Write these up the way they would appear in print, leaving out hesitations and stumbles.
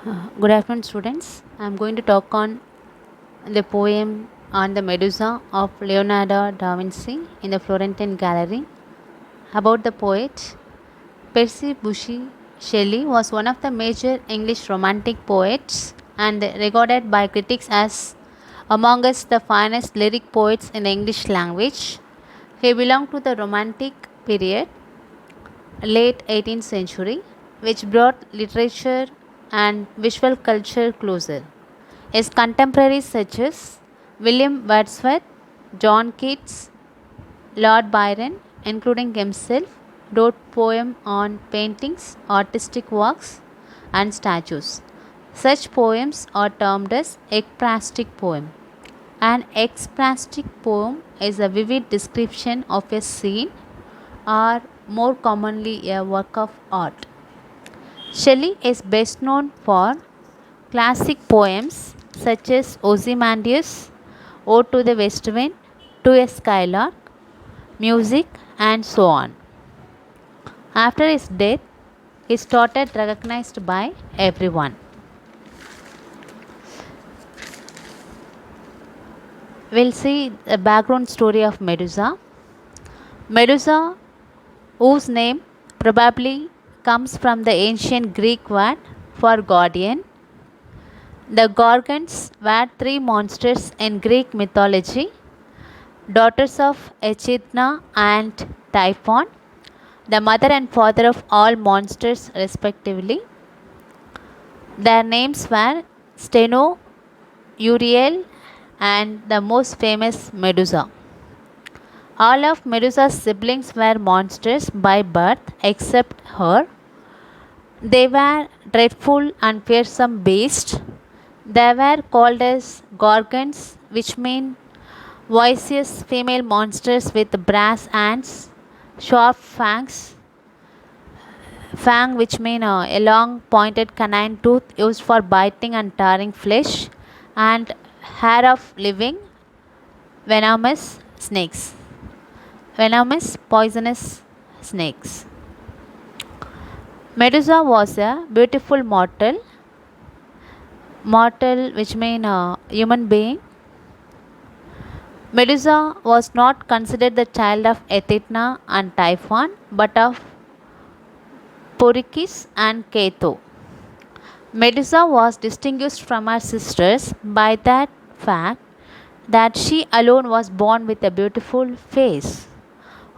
Good afternoon, students. I am going to talk on the poem on the Medusa of Leonardo da Vinci in the Florentine Gallery. About the poet, Percy Bysshe Shelley was one of the major English romantic poets and regarded by critics as amongst the finest lyric poets in the English language. He belonged to the Romantic period, late 18th century, which brought literature and visual culture closer. His contemporaries such as William Wordsworth, John Keats, Lord Byron, including himself, wrote poems on paintings, artistic works, and statues. Such poems are termed as ekphrastic poem. An ekphrastic poem is a vivid description of a scene or more commonly a work of art. Shelley is best known for classic poems such as Ozymandias, Ode to the West Wind, To a Skylark, Music, and so on. After his death, he started recognized by everyone. We'll see the background story of Medusa. Medusa, whose name probably comes from the ancient Greek word for guardian. The Gorgons were three monsters in Greek mythology, daughters of Echidna and Typhon, the mother and father of all monsters respectively. Their names were Steno, Uriel, and the most famous Medusa. All of Medusa's siblings were monsters by birth except her. They were dreadful and fearsome beasts. They were called as Gorgons, which mean voicious female monsters with brass hands, sharp fangs, fang which mean a long pointed canine tooth used for biting and tearing flesh, and hair of living venomous snakes, venomous poisonous snakes. Medusa was a beautiful mortal which mean a human being. Medusa was not considered the child of Echidna and Typhon, but of Porikis and Cato. Medusa was distinguished from her sisters by that fact that she alone was born with a beautiful face.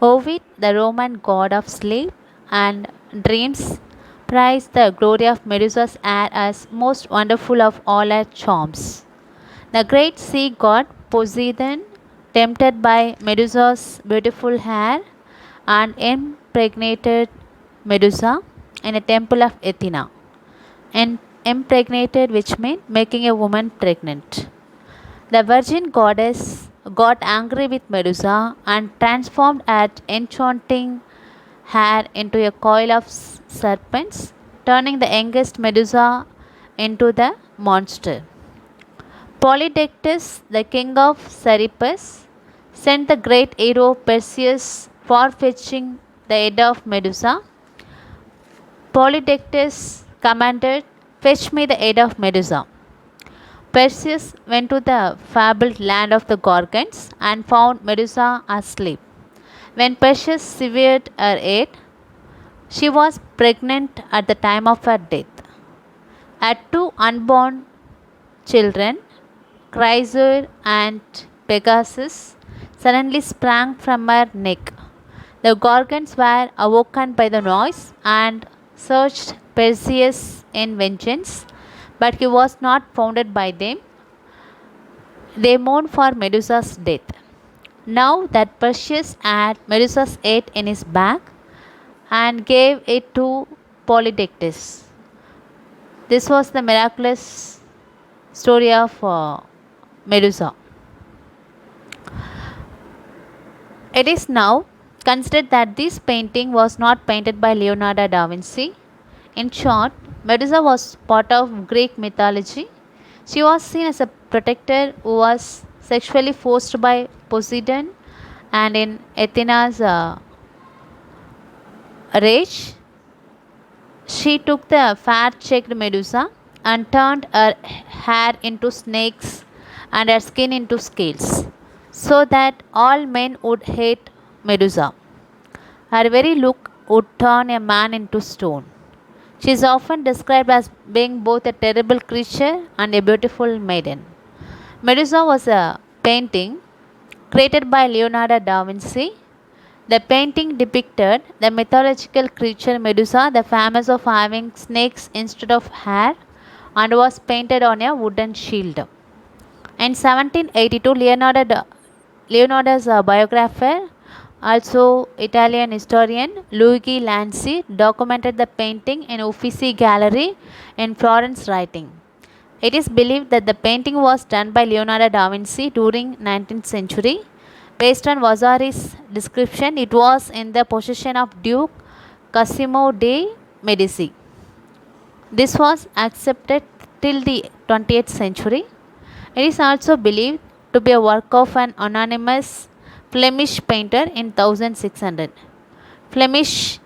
Ovid, the Roman god of sleep and dreams, prized the glory of Medusa's hair as most wonderful of all her charms. The great sea god Poseidon, tempted by Medusa's beautiful hair, and impregnated Medusa in a temple of Athena. And impregnated, which means making a woman pregnant. The virgin goddess got angry with Medusa and transformed her enchanting hair into a coil of serpents, turning the youngest Medusa into the monster. Polydectes, the king of Serapis, sent the great hero Perseus for fetching the head of Medusa. Polydectes commanded, "Fetch me the head of Medusa." Perseus went to the fabled land of the Gorgons and found Medusa asleep. When Perseus severed her head, she was pregnant at the time of her death. Her two unborn children, Chrysaor and Pegasus, suddenly sprang from her neck. The Gorgons were awoken by the noise and searched Perseus in vengeance, but he was not found by them. They mourned for Medusa's death. Now that Perseus had Medusa's head in his bag and gave it to Polydectes. This was the miraculous story of Medusa. It is now considered that this painting was not painted by Leonardo da Vinci. In short, Medusa was part of Greek mythology. She was seen as a protector who was sexually forced by Poseidon, and in Athena's rage, she took the fair checked Medusa and turned her hair into snakes and her skin into scales, so that all men would hate Medusa. Her very look would turn a man into stone. She is often described as being both a terrible creature and a beautiful maiden. Medusa was a painting created by Leonardo da Vinci. The painting depicted the mythological creature Medusa, the famous of having snakes instead of hair, and was painted on a wooden shield. In 1782, Leonardo's biographer, also Italian historian Luigi Lanzi, documented the painting in Uffizi Gallery in Florence, writing, "It is believed that the painting was done by Leonardo da Vinci during 19th century. Based on Vasari's description, it was in the possession of Duke Cosimo de' Medici. This was accepted till the 20th century. It is also believed to be a work of an anonymous Flemish painter in 1600. Flemish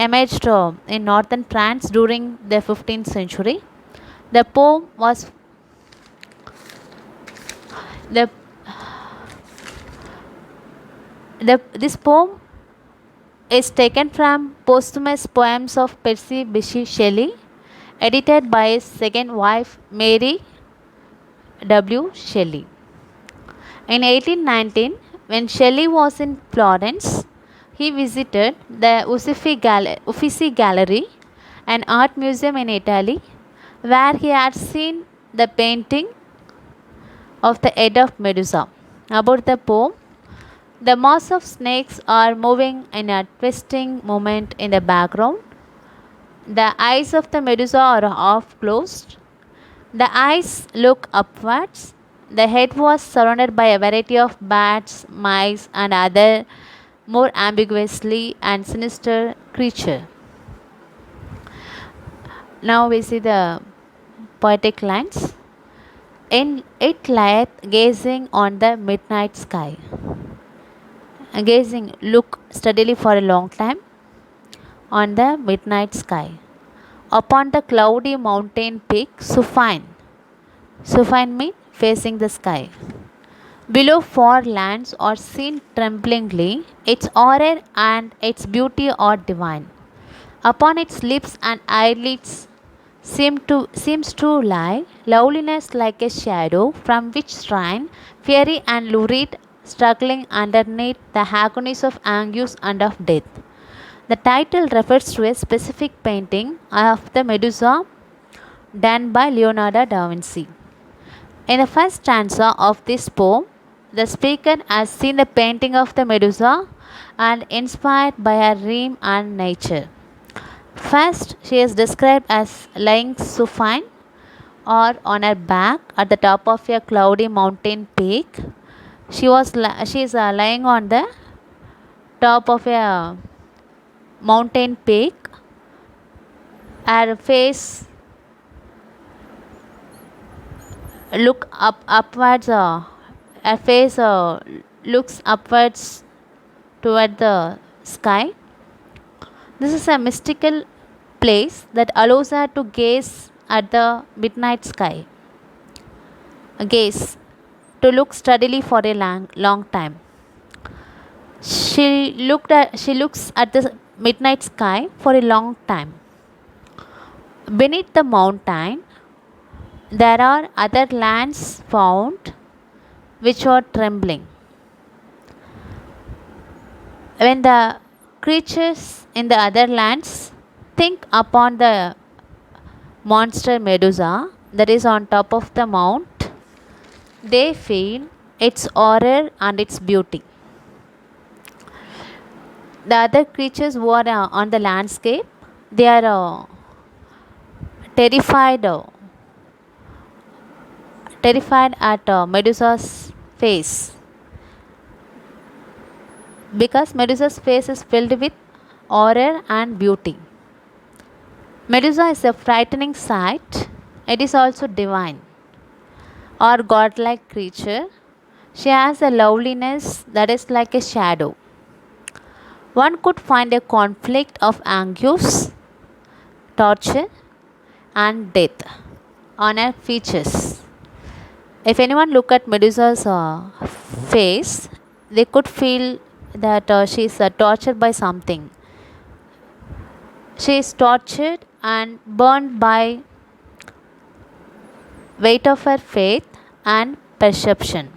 emerged in northern France during the 15th century. The poem was the, this poem is taken from posthumous poems of Percy Bysshe Shelley, edited by his second wife Mary W. Shelley. In 1819, when Shelley was in Florence, he visited the Uffizi Gallery, an art museum in Italy, where he had seen the painting of the head of Medusa. About the poem, the mass of snakes are moving in a twisting movement in the background. The eyes of the Medusa are half closed. The eyes look upwards. The head was surrounded by a variety of bats, mice, and other more ambiguously and sinister creature. Now we see the poetic lines. In it lieth gazing on the midnight sky. Gazing, look steadily for a long time on the midnight sky. Upon the cloudy mountain peak, supine. Supine means facing the sky. Below four lands are seen tremblingly, its horror and its beauty are divine. Upon its lips and eyelids seems to lie loveliness like a shadow, from which shine fiery and lurid, struggling underneath the agonies of anguish and of death. The title refers to a specific painting of the Medusa done by Leonardo da Vinci. In the first stanza of this poem, the speaker has seen the painting of the Medusa and inspired by her dream and nature. First, she is described as lying supine or on her back at the top of a cloudy mountain peak. She is lying on the top of a mountain peak. Her face look upwards. Her face looks upwards toward the sky. This is a mystical place that allows her to gaze at the midnight sky. Gaze, to look steadily for a long time. She looks at the midnight sky for a long time. Beneath the mountain, there are other lands found which are trembling. When the creatures in the other lands think upon the monster Medusa that is on top of the mount, they feel its horror and its beauty. The other creatures who are on the landscape, they are terrified at Medusa's face, because Medusa's face is filled with horror and beauty. Medusa is a frightening sight. It is also divine or godlike creature. She has a loveliness that is like a shadow. One could find a conflict of anguish, torture, and death on her features. If anyone look at Medusa's face, they could feel that she is tortured by something. She is tortured and burned by weight of her faith and perception.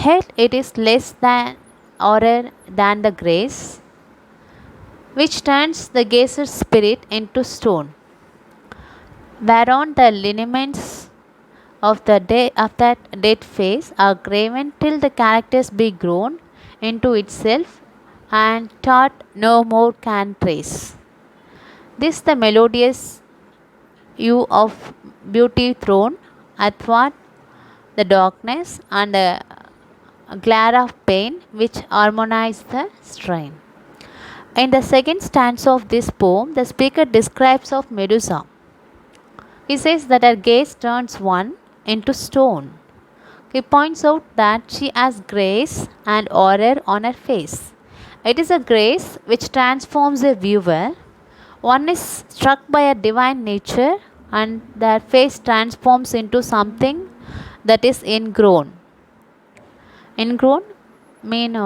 Yet it is less than horror than the grace, which turns the gazer's spirit into stone, whereon the lineaments of that dead face are graven till the characters be grown into itself and thought no more can trace. This the melodious hue of beauty thrown athwart the darkness and the glare of pain which harmonize the strain. In the second stanza of this poem, the speaker describes of Medusa. He says that her gaze turns one into stone. He points out that she has grace and horror on her face. It is a grace which transforms a viewer. One is struck by a divine nature and their face transforms into something that is ingrown. Ingrown mean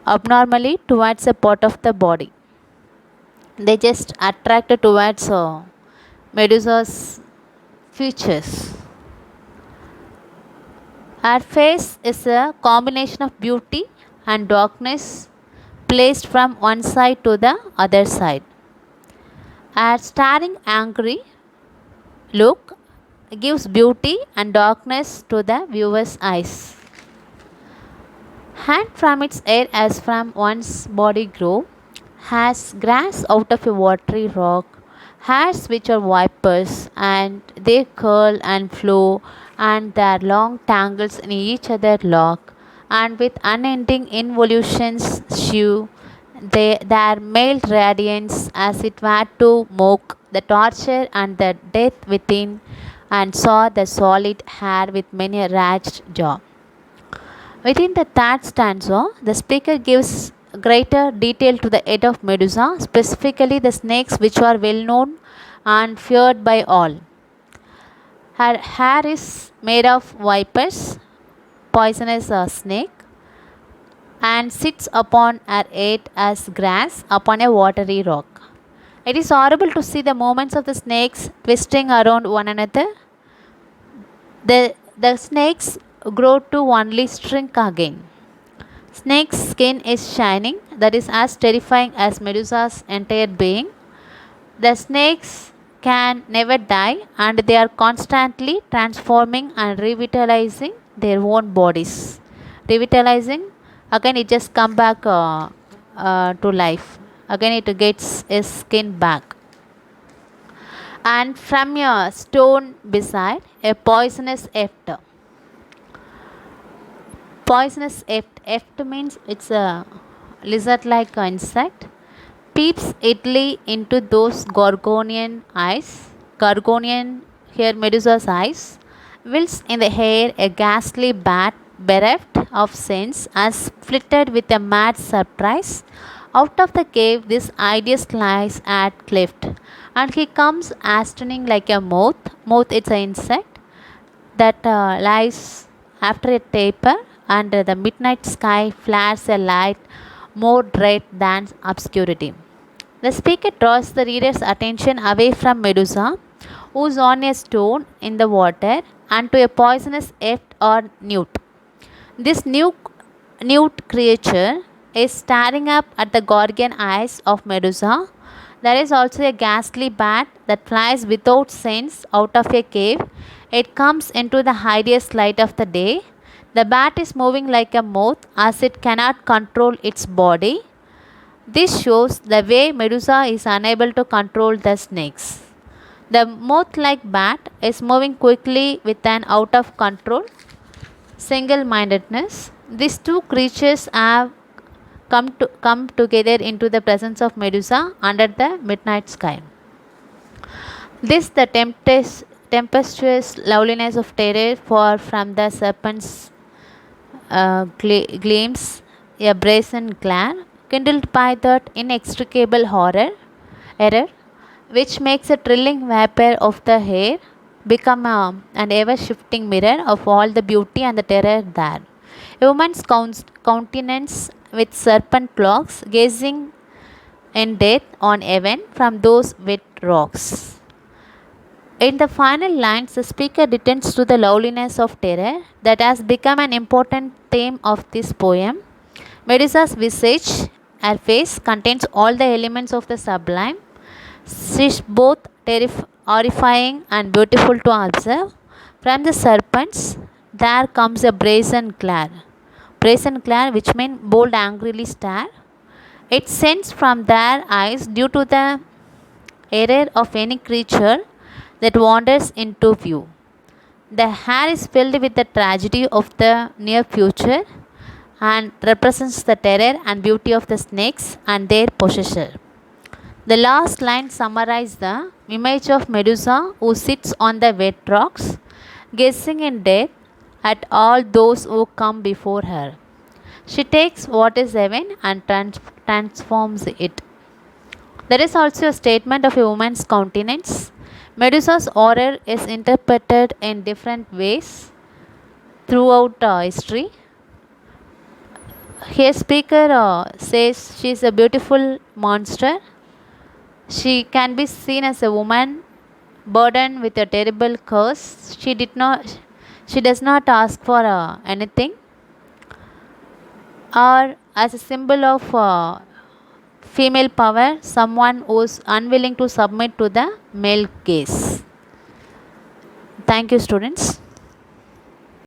abnormally towards a part of the body. They just attract towards Medusa's features. Her face is a combination of beauty and darkness placed from one side to the other side. Her staring angry look gives beauty and darkness to the viewer's eyes. Hand from its air as from one's body grow, has grass out of a watery rock, hairs which are vipers, and they curl and flow, and their long tangles in each other lock, and with unending involutions shew their male radiance as it were to mock the torture and the death within, and saw the solid hair with many a ragged jaw. Within the third stanza, the speaker gives greater detail to the head of Medusa, specifically the snakes which are well known and feared by all. Her hair is made of vipers, poisonous snake, and sits upon her head as grass upon a watery rock. It is horrible to see the movements of the snakes twisting around one another. The snakes grow to only shrink again. Snake's skin is shining, that is as terrifying as Medusa's entire being. The snakes can never die and they are constantly transforming and revitalizing their own bodies. Revitalizing, again it just come back to life. Again it gets its skin back. And from a stone beside a poisonous eft. Poisonous eft means it's a lizard-like insect. Peeps idly into those Gorgonian eyes. Gorgonian, here Medusa's eyes. Whilst in the hair a ghastly bat bereft of sense as flitted with a mad surprise. Out of the cave this Idiot lies at cleft, and he comes hastening like a moth. Moth it's an insect that lies after a taper, and the midnight sky flares a light more dread than obscurity. The speaker draws the reader's attention away from Medusa, who is on a stone in the water, and to a poisonous eft or newt. This newt creature is staring up at the Gorgon eyes of Medusa. There is also a ghastly bat that flies without sense out of a cave. It comes into the hideous light of the day. The bat is moving like a moth as it cannot control its body. This shows the way Medusa is unable to control the snakes. The moth-like bat is moving quickly with an out of control single-mindedness. These two creatures have come together into the presence of Medusa under the midnight sky. This the tempestuous loveliness of terror, for from the serpent's gleams a brazen glare, kindled by that inextricable error, which makes a trilling vapor of the hair become an ever shifting mirror of all the beauty and the terror there. A woman's countenance with serpent claws gazing in death on heaven from those wet rocks. In the final lines, the speaker returns to the loveliness of terror that has become an important theme of this poem. Medusa's visage, her face, contains all the elements of the sublime. She is both horrifying and beautiful to observe. From the serpents, there comes a brazen glare, which means bold, angrily stare. It sends from their eyes due to the error of any creature that wanders into view. The hair is filled with the tragedy of the near future and represents the terror and beauty of the snakes and their possessor. The last line summarizes the image of Medusa who sits on the wet rocks, gazing in death at all those who come before her. She takes what is heaven and transforms it. There is also a statement of a woman's countenance. Medusa's horror is interpreted in different ways throughout history. Here, speaker says she is a beautiful monster. She can be seen as a woman burdened with a terrible curse. She does not ask for anything, or as a symbol of female power, someone who is unwilling to submit to the male gaze. Thank you, students.